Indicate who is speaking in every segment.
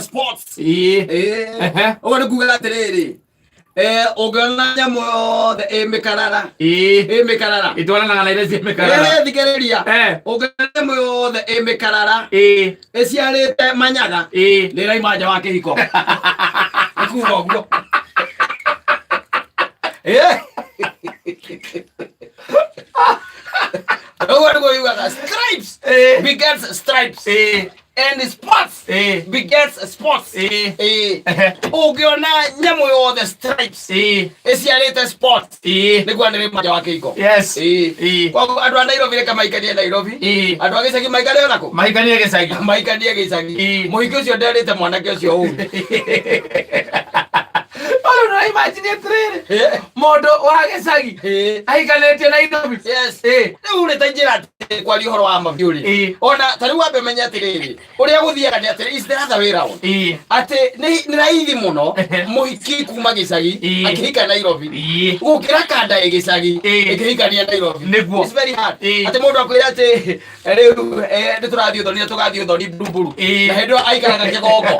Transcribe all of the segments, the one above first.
Speaker 1: sports ogore kuga atiriri ogana nyamo yothe imikarara imikarara
Speaker 2: itwaranaga na iria cia mikarara
Speaker 1: thikiriria ogana nyamo yothe imikarara iciarite manyaga ni raima nja wa kihiko akuga uguo ogore kuga stripes begets stripes and sports begets sports ugiona nyamo yothe stripes iciarite sports niguo ni raima nja wa kihiko
Speaker 2: yes
Speaker 1: kwa andu a Nairobi reka maikanie Nairobi andu a gicagi maikanie onako
Speaker 2: maikanie gicagi
Speaker 1: muhiki ucio nderite mwanake ucio u
Speaker 2: no imagine atiriri mundu wa gicagi aikanĩtie Nairobi
Speaker 1: riu rĩ ta njĩra kwaria ũhoro wa mabiũrĩ ona tarĩu wambe menye atĩrĩrĩ ũrĩa gũthiaga nĩ atĩrĩ is the other way round atĩ nĩ raithi mũno mũhiki kuma gĩcagi akĩhika Nairobi gũkĩra kanda ĩ gĩcagi ĩkĩhikania Nairobi
Speaker 2: nĩguo
Speaker 1: it's very hard atĩ mũndũ akwĩra atĩ rĩu nĩ tũrathiĩ ũthoni na tũgathiĩ ũthoni Ndũmbũru na hĩndĩ ĩyo aikaraga kĩgongo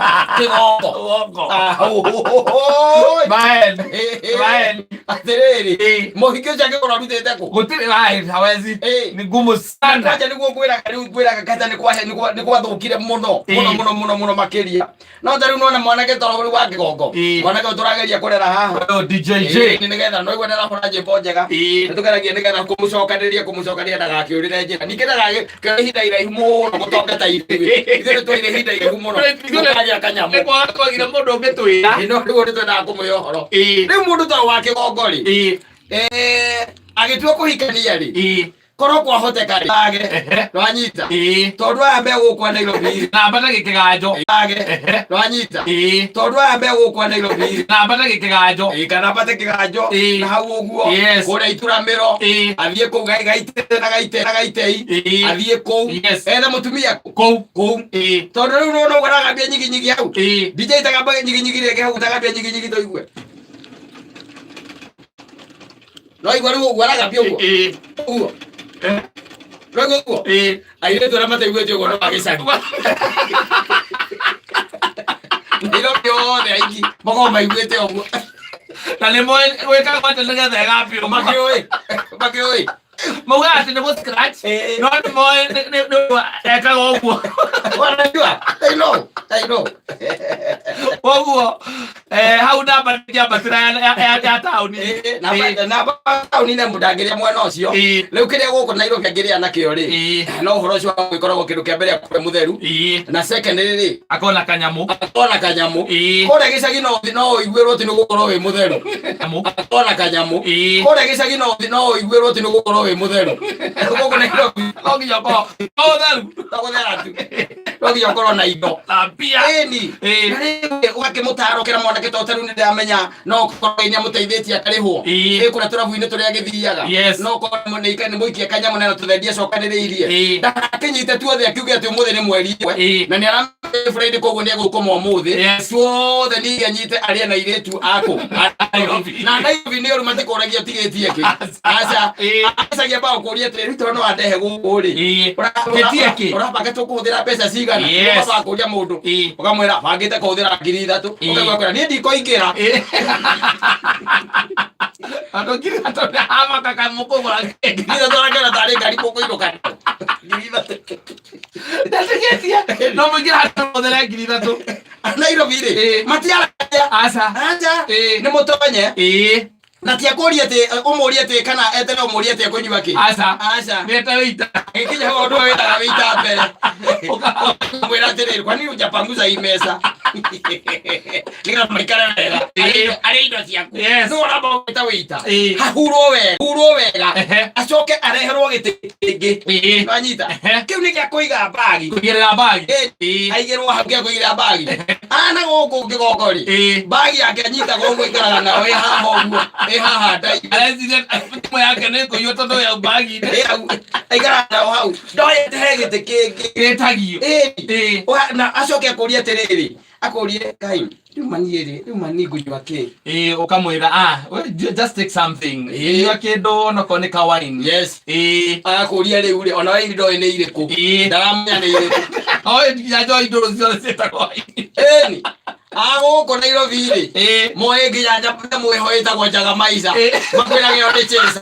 Speaker 1: atĩrĩrĩ mũhiki ũcio angĩkorwo arutĩte kũ
Speaker 2: gũtirĩ hawezi nĩ ngumu sana
Speaker 1: acha niguo ngwĩraga kata nĩ gwathũkire mũno makĩria no tarĩu nĩwona mwanake toro wa kĩgongo mwanake tũrageria kũrera haha
Speaker 2: DJJ
Speaker 1: nĩgetha no igwe nĩrahũra nyĩmbo njega nĩtũgeragia nĩgetha kũmũcokanĩria ndagakĩũrĩre njĩra ningĩ ndagakĩoya ihinda iraihu mũno gũtonga ta ithuĩ ithuĩ nĩtwoire ihinda iraihu mũno tũkaria kanyamũ
Speaker 2: nĩkwagire mũndũ ũngĩtwĩra
Speaker 1: no rĩu nĩtwendaga kũmũhe ũhoro rĩu mũndũ toro wa kĩgongo rĩ agĩtua kũhikania rĩ korwo kwahoteka age rwanyita tondu aya mbegũ kwa Nairobi
Speaker 2: na mbata gĩkĩganjo
Speaker 1: age rwanyita tondu aya mbegũ kwa Nairobi
Speaker 2: na mbata gĩkĩganjo
Speaker 1: kana mbate kĩganjo na hau ũguo kũrĩa ituramĩro athiĩ kũu gaitei athiĩ kũu etha mũtumia kũu tondu rĩu no ũragambia nyiginyigi hau DJ tagambia nyiginyigi rĩngĩ hau tagambia nyiginyigi tũigue no igua rĩu ũguo aragambia ũguo Luego, ahí le toca mate huevo con la cabeza. Pero yo de ahí, vamos a mai huevo.
Speaker 2: Dale moi, hueca cuánto le queda de gapio.
Speaker 1: Ma che oi.
Speaker 2: Moga, se no vos scratch. No moi, no, cago huevo.
Speaker 1: Guarda tu, dai no.
Speaker 2: Huevo. Hauna batia batira ya tauni.
Speaker 1: Na tauni na mudageria mwana ucio. Riu kiria guko Nairobi agiria nakio ri. No horo ucio wikoragwo kindu kia mbere akure mutheru. Na secondary ri
Speaker 2: akona kanyamu.
Speaker 1: Kore gicagi no igwirwo ti nugukorwo wi mutheru. Akona kanyamu. Kore gicagi no igwirwo ti nugukorwo wi mutheru. Guko Nairobi no nginya ko. Taguthera tu. No nginya korwo na indo.
Speaker 2: Pia.
Speaker 1: Wakimutaro kira mwanake totaru ni ndamenya no korwo nya muteithĩtie akarĩhwo ĩkũra tũrabu-inĩ tũrĩa gĩthiaga no korwo nĩ mũikia kanyamu na tũthendia cokanĩrĩirie ndakinyite tuothe akiuge atĩ ũmũthĩ nĩ mweri na nĩ aramenya Friday koguo nĩ egũkoma ũmũthĩ tuothe nĩ anyite arĩa na airĩtu akũ na Nairobi nĩ ũrũ matikũragia ũtigĩtie kĩ aca acagia bao kũria atĩrĩ rĩu tondũ no andehe gũkũ rĩ ũrabanga tũkũhũthĩra mbeca cigana ũrabanga kũria mũndũ ũkamwĩra bangĩte kũhũthĩra 3,000 ũkaigua niĩ ndikoingĩra
Speaker 2: Atau kira atau dah ama kakak muka lagi.
Speaker 1: Kita tu orang kan tarik garis pokok itu kan.
Speaker 2: Dah sekali ya. No mungkin ada model lagi kita tu.
Speaker 1: Nairobi ni. Mati ala.
Speaker 2: Asa.
Speaker 1: Aja. Ni motornya. Na tia kũria atĩ ũmũria atĩ kana etere ũmũria atĩ kũnyua kĩ
Speaker 2: aca nĩeta wĩita
Speaker 1: gĩkinya hau ũndũ wĩtaga wĩita mbere ũkamwĩra atĩrĩrĩ kwa nini hujapanguza hii mesa nĩgetha maikare wega arĩa indo ciaku nĩ ũramba gwĩta wĩita hahurwo wega acoke areherwo gĩtĩ kĩngĩ wanyita kĩu nĩ gĩa kũiga mbagi
Speaker 2: kũigĩrĩra mbagi
Speaker 1: aigĩrwo hau gĩa kũigĩrĩra mbagi ana gũkũ kĩgongo rĩ mbagi yake anyitaga ũguo aikaraga nayo ĩ haha ũguo haha ndai
Speaker 2: areciria timu yake nĩ kũiywo tondũ ya mbagi
Speaker 1: aikara nayo hau ndoyete he gĩtĩ kĩngĩ
Speaker 2: gĩtagio
Speaker 1: na acoke akũria atĩrĩrĩ akũrie Kai rĩu mani ngũnyua kĩ
Speaker 2: ũkamwĩra just take something nyua kĩndũ onokorwo nĩ ka wine
Speaker 1: akũria rĩu rĩ ona wine ndoĩ nĩ irĩkũ ndaramenya nĩ irĩkũ
Speaker 2: Oi ya joy ndoro cio cita kwa.
Speaker 1: Eni. Ago ko Nairobi ri. Moe giyanja pia moe hoita kwa jaga maisha. Makwira ngeo de chesa.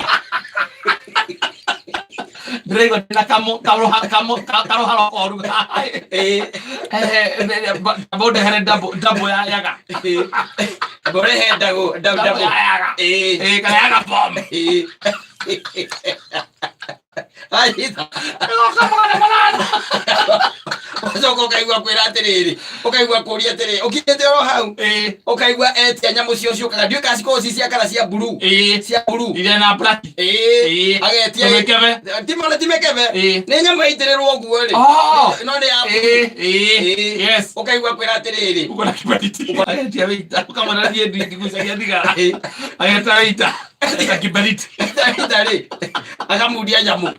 Speaker 2: Drego na karo halo oru. Bode here double yaga.
Speaker 1: Bode here double yaga.
Speaker 2: Kaya bom.
Speaker 1: Aita. Soko kaigwa kwira atiriri. Ukaigwa kuria atiriri. Ukite ro hau. Ukaigwa etia nyamu cio cio kaga ndui kasiko cia kana cia blue. Cia blue.
Speaker 2: Ile na black.
Speaker 1: Agetia. Timole timekebe. Ni nyamu itirirwo guo ri. No ni ya.
Speaker 2: Yes.
Speaker 1: Ukaigwa kwira atiriri.
Speaker 2: Uko na kiberiti. Ukaetia wita. Ukamana die ndigucagia thigara. Ageta wita. Eka kiberiti.
Speaker 1: Wita ri. Akamudia nyamu.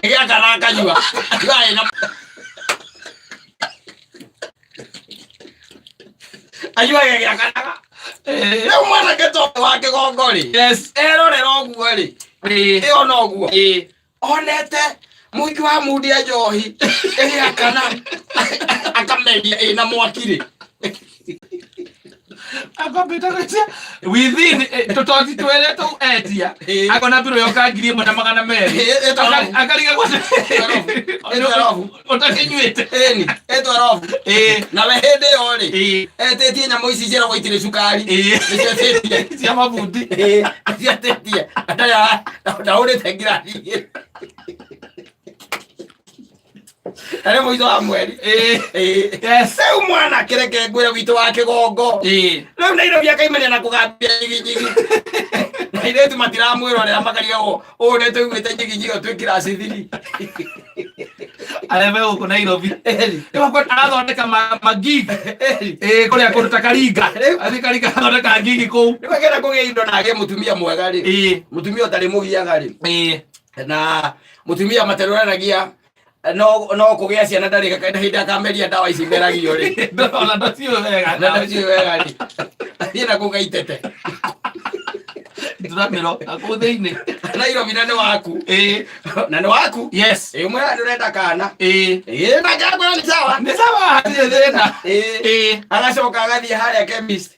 Speaker 1: Ega kana kanyua. Gai na ayuwa ya kana. Mwana keto wake gongori.
Speaker 2: Yes.
Speaker 1: Erorero guo ri. Iyo no guo. Onete muiki wa mudia njohi. Ega kana. Akamedia ina mwakiri.
Speaker 2: Akapita kacia within tototi twele tu etia akona biro yoka ngiri mwana magana meri akariga kwa otakenyuite
Speaker 1: eto arafu na wehende yori etetie nyamo ici cira gwaitire cukari
Speaker 2: cia cia mabundi
Speaker 1: cia tetie ndaya ndaurite ngirani ale moito wa mweri
Speaker 2: yes
Speaker 1: mwana kireke ngwire wito wa kigongo riu Nairobi akaimania na kugambia nyigi na ile tu matira mwirorera makariga o ne tu gwite nyigi tu kirasi thiri
Speaker 2: ale veo ko Nairobi ewa kwa arathondeka magig kuria kuruta karinga athikariga thondeka ngigi ku
Speaker 1: nikagera kugia indo na age mutumia mwega ri mutumia utari mugiaga ri na mutumia materoranagia no kugia ciana ndari kaida hinda kameria ndawa ici meragio ri
Speaker 2: ndona ndacio wega
Speaker 1: ri ina kugaitete
Speaker 2: ndramiro akutheine
Speaker 1: Nairobi na ni waku na ni waku
Speaker 2: yes
Speaker 1: mwe ndurenda kana na jagwa ni sawa
Speaker 2: hatire thina
Speaker 1: agacoka agathie haria chemist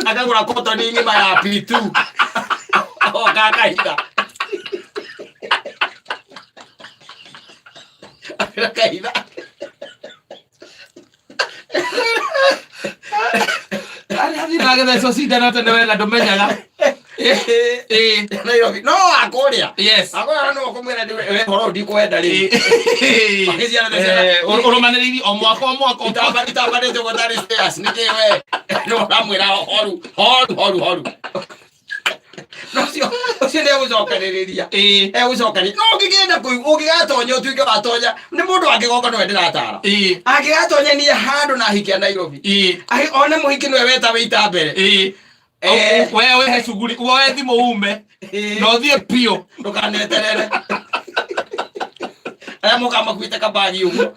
Speaker 1: akagura cotton ngima ya P2 okakaitha kaitha
Speaker 2: ari nagetha so cindano tene wega ndumenyaga
Speaker 1: Nairobi no akuria
Speaker 2: yes
Speaker 1: akuria no kumwira we horo ndikwenda ri
Speaker 2: urumaniriri o mwako
Speaker 1: itamba ndio gotari stairs nikiwe no ramwira horu Ucio ndio gucokaniriria gucokani no ngigenda ungigatonya utuike watonya ni mundu angigonga no ndiratara angigatonya ni handu na hikia Nairobi one muhiki no weta wita mbere
Speaker 2: wewe he shughuli wewe thimo ume no thie pio
Speaker 1: ndukaneterere aya mukama kwita kabagi ugo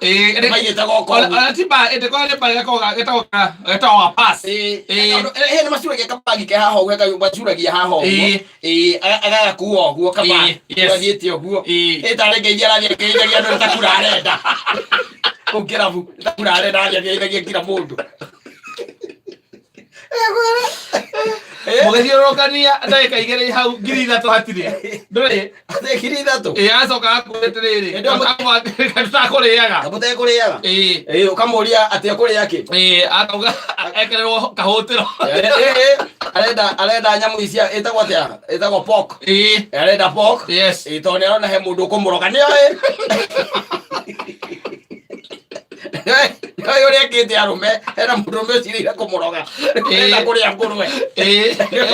Speaker 1: maigita goko
Speaker 2: atiba etekole pale koga getawa pass
Speaker 1: he ni masuragia kabagi ke haho gweka masuragia haho aga kuo guo kabagi yathiete guo etarenge ira thie keidagia ndo takurarenda ukirabu takurarenda thie kira mundu
Speaker 2: mugithiorokania ndagika igere hau ngiri ithatu hatire ndore
Speaker 1: ngiri ithatu
Speaker 2: acoka akueterere tutakuriaga
Speaker 1: mutekuriaga ukamuria ati akuria ki
Speaker 2: akauga ekererwo kahutiro
Speaker 1: arenda nyamu icia etagwo atia etagwo pork arenda pork
Speaker 2: yes
Speaker 1: tone arona he mundu kumuroga ni Yo ore kete arume era murume cirira kumuroga enda kuria ngurwe yo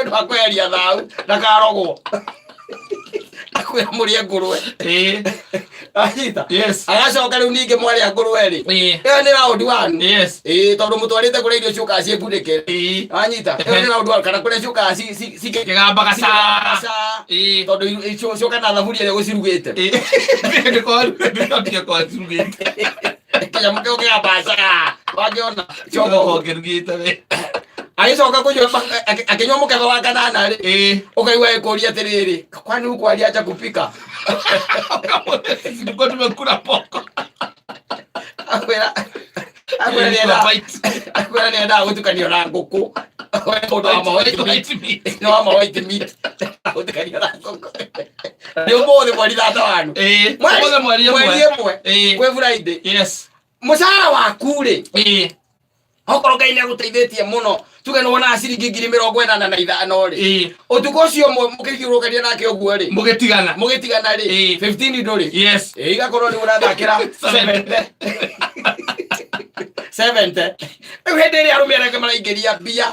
Speaker 1: ndakweria thau ndakarogwo akwira murie ngurwe ahita
Speaker 2: yes
Speaker 1: agacoka riu ninge mwari ngurwe ri iyo ni round 1
Speaker 2: yes
Speaker 1: tondu mutwarite kuria irio ciuka cie ngundike anyita iyo ni round 1 kana kuria ciuka ci
Speaker 2: kigamba gasa
Speaker 1: tondu ciuka na thaburia ria gucirugite
Speaker 2: ndiko cirugite
Speaker 1: kaya mukeo kigamba gasa wagiona
Speaker 2: chogo kirugite we
Speaker 1: agicoka kunywa akinywa mukebe wa kanana ri ukaigua ikuria atiriri kwani ukwaria acha kupika
Speaker 2: Tulikuwa tumekula poko.
Speaker 1: Akwera nienda gutukania na nguku. White meat. Gutukania na nguku. Ndio mothe mweri thata wanu. Mweri ĩmwe. Kwĩ Friday.
Speaker 2: Yes.
Speaker 1: Mucara waku ri. Okorwo Ngai nĩagũteithĩtie mũno tuge nĩwona ciringi 45,000 ri. Ũtukũ ũcio mũkĩikũrũkania nake ũguo ri. Mũgĩtigana ri. 15 ndũrĩ.
Speaker 2: Yes.
Speaker 1: Igakorwo nĩ ũrathakĩra 70. Rĩu hĩndĩ ĩrĩa arũme arĩa maraingĩria mbia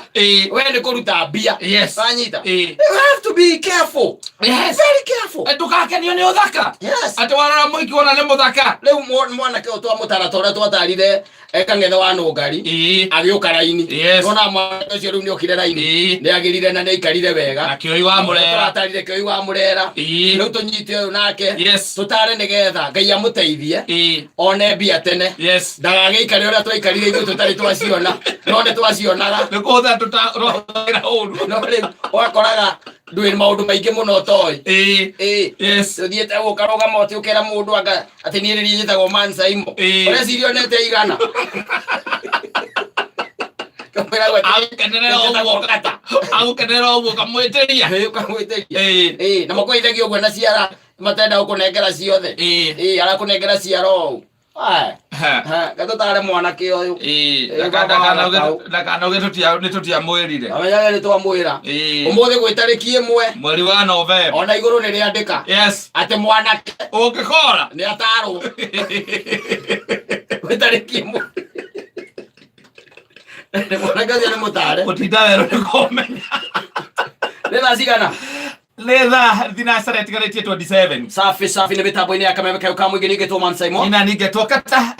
Speaker 1: we nĩ kũruta mbia. Wanyita. You have to be careful.
Speaker 2: Yes.
Speaker 1: Very careful.
Speaker 2: Ndũgakenio nĩ ũthaka.
Speaker 1: Yes.
Speaker 2: Atĩ warora mũiki wona nĩ mũthaka.
Speaker 1: Rĩu mwanake ũyũ twamũtara torĩa twatarire kang'ethe wa Nũngari agĩũka raini. Wona mwanake ũcio rĩu nĩokire raini nĩagĩrire na nĩaikarire wega
Speaker 2: na Kĩoi wa Mũrera.
Speaker 1: Tũratarire Kĩoi wa Mũrera. Rĩu tũnyite ũyũ nake tũtare nĩgetha Ngai amũteithie one mbia tene ndagagĩikare ũrĩa twaikarire ithuĩ tũtarĩ twaciona no nĩ twacionaga
Speaker 2: nĩ kũhũthĩra tũtarora ũru.
Speaker 1: No rĩu wakoraga ndwĩ maũndũ maingĩ mũno ũtoĩ. Ũthiĩte ũkarũgama ũtĩ ũkera mũndũ anga atĩ niĩ rĩrĩa njĩtagwo Mansaimo ũreciria onete igana.
Speaker 2: Agũkenerera ũguo kamwĩtĩria
Speaker 1: na makũithagia ũguo na ciara matenda gũkũnengera ciothe arakũnengera ciara ũũ. Gatũtare mwanake ũyũ
Speaker 2: ndakanauge nĩtũtiamwĩrire.
Speaker 1: Amenyaga nĩtwamwĩra ũmũthĩ gwĩ tarĩki 1
Speaker 2: mweri wa Novemba.
Speaker 1: Ona igũrũ nĩrĩandĩka atĩ mwanake
Speaker 2: ũngĩkora
Speaker 1: nĩatarwo gwĩ tarĩki 1 mwanake ũcio nĩ mũtare
Speaker 2: gũtinda werũ nĩkũmenya.
Speaker 1: nĩ thaa cigana?
Speaker 2: Nĩ thaa thinacara ĩtigarĩtie 27.
Speaker 1: Safi nĩ mĩtambo-inĩ ya kameme kau ka mũingĩ nĩngetwo Mansaimo.
Speaker 2: Ina nĩngetwo Kata